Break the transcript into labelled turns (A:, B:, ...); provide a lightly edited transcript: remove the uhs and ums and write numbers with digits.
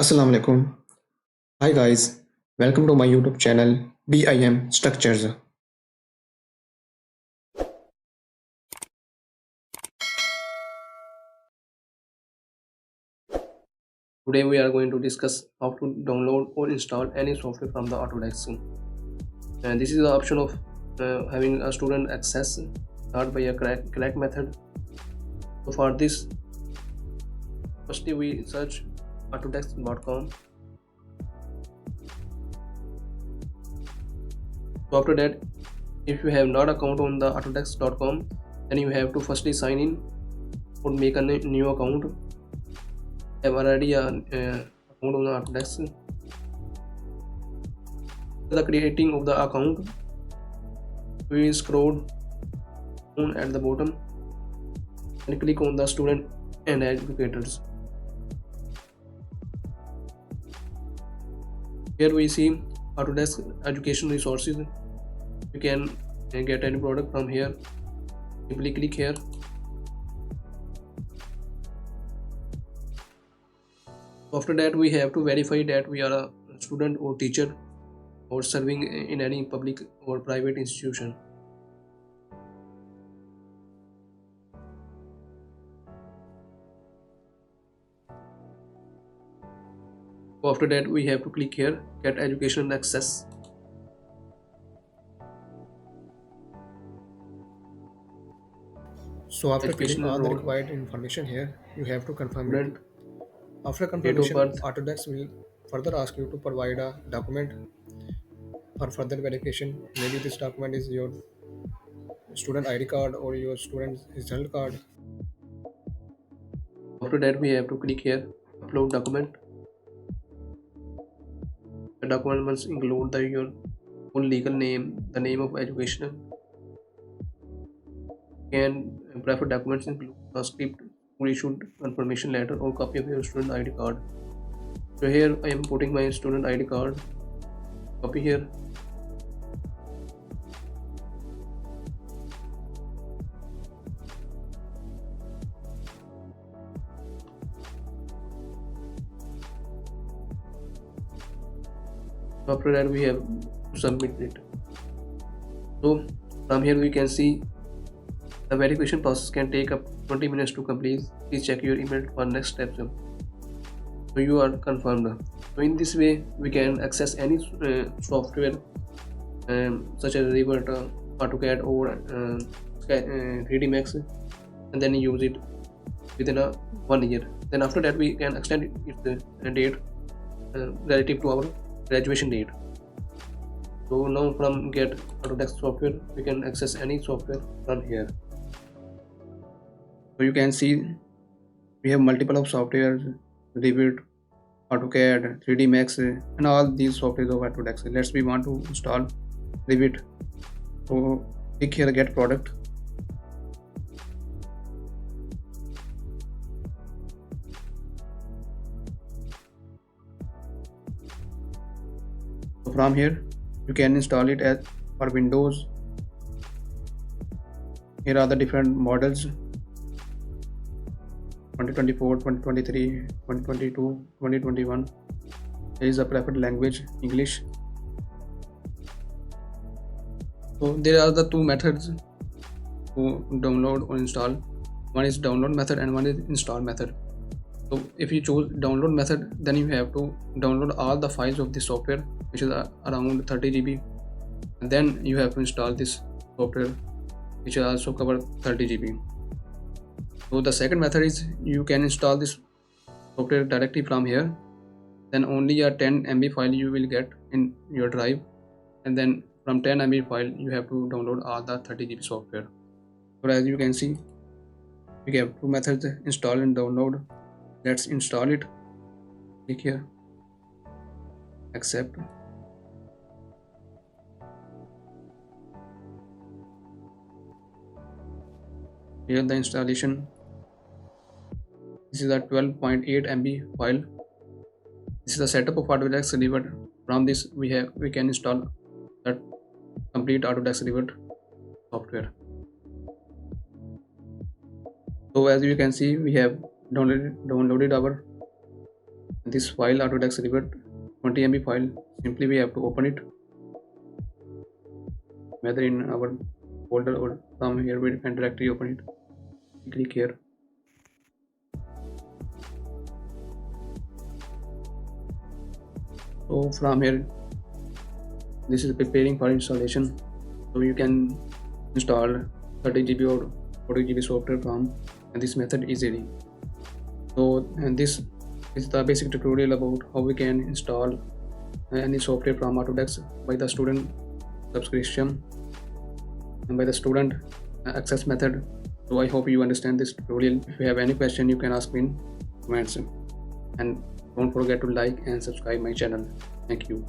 A: Assalamu alaikum. Hi guys, welcome to my YouTube channel BIM Structures. Today we are going to discuss how to download or install any software from the Autodesk. And this is the option of having a student access start by a crack method. So for this, firstly we search autodesk.com. So after that, if you have not account on the autodesk.com, then you have to firstly sign in or make a new account. I have already an account on the Autodesk. The creating of the account, we scroll down at the bottom and click on the student and educators. Here we see Autodesk education resources. You can get any product from here. Simply click here. After that, we have to verify that we are a student or teacher or serving in any public or private institution. After that, we have to click here, get education access.
B: So after
A: Education
B: filling all the
A: enroll,
B: required information here, you have to confirm it.
A: student,
B: After
A: date of
B: confirmation,
A: birth,
B: Autodesk will further ask you to provide a document for further verification. Maybe this document is your student ID card or your student result card.
A: after that we have to click here, upload document. The document must include your full legal name, the name of education, and preferred documents include transcript, or issued confirmation letter, or copy of your student ID card. So here I am putting my student ID card, copy here. After that we have to submit it. So from here we can see the verification process can take up 20 minutes to complete. Please check your email for next steps. So you are confirmed. So in this way we can access any software such as REVIT, AutoCAD or 3D Max, and then use it within a 1 year. Then after that we can extend its date relative to our graduation date. So now from get Autodesk software we can access any software from here. So you can see we have multiple of softwares, Revit, AutoCAD, 3D Max, and all these softwares of Autodesk. Let's we want to install Revit. So click here get product. So from here you can install it as for Windows. Here are the different models: 2024, 2023, 2022, 2021. There is a preferred language English. So there are the two methods to download or install. One is download method and one is install method. So if you choose download method, then you have to download all the files of the software, which is around 30 GB, and then you have to install this software, which will also cover 30 GB. So the second method is you can install this software directly from here. Then only a 10 MB file you will get in your drive, and then from 10 MB file you have to download all the 30 GB software. So as you can see, we have two methods: install and download. Let's install it. Click here, accept. Here the installation. This is a 12.8 MB file. This is the setup of Autodesk REVIT. From this we can install that complete Autodesk REVIT software. So as you can see, we have downloaded our This file Autodesk REVIT 20 MB file, simply we have to open it, whether in our folder or from here we can directly open it. Click here. So from here, this is preparing for installation. So you can install 30 GB or 40 GB software from, and this method easily. So, and this is the basic tutorial about how we can install any software from Autodesk by the student subscription and by the student access method. So I hope you understand this tutorial. If you have any question, you can ask me in comments, and don't forget to like and subscribe my channel. Thank you.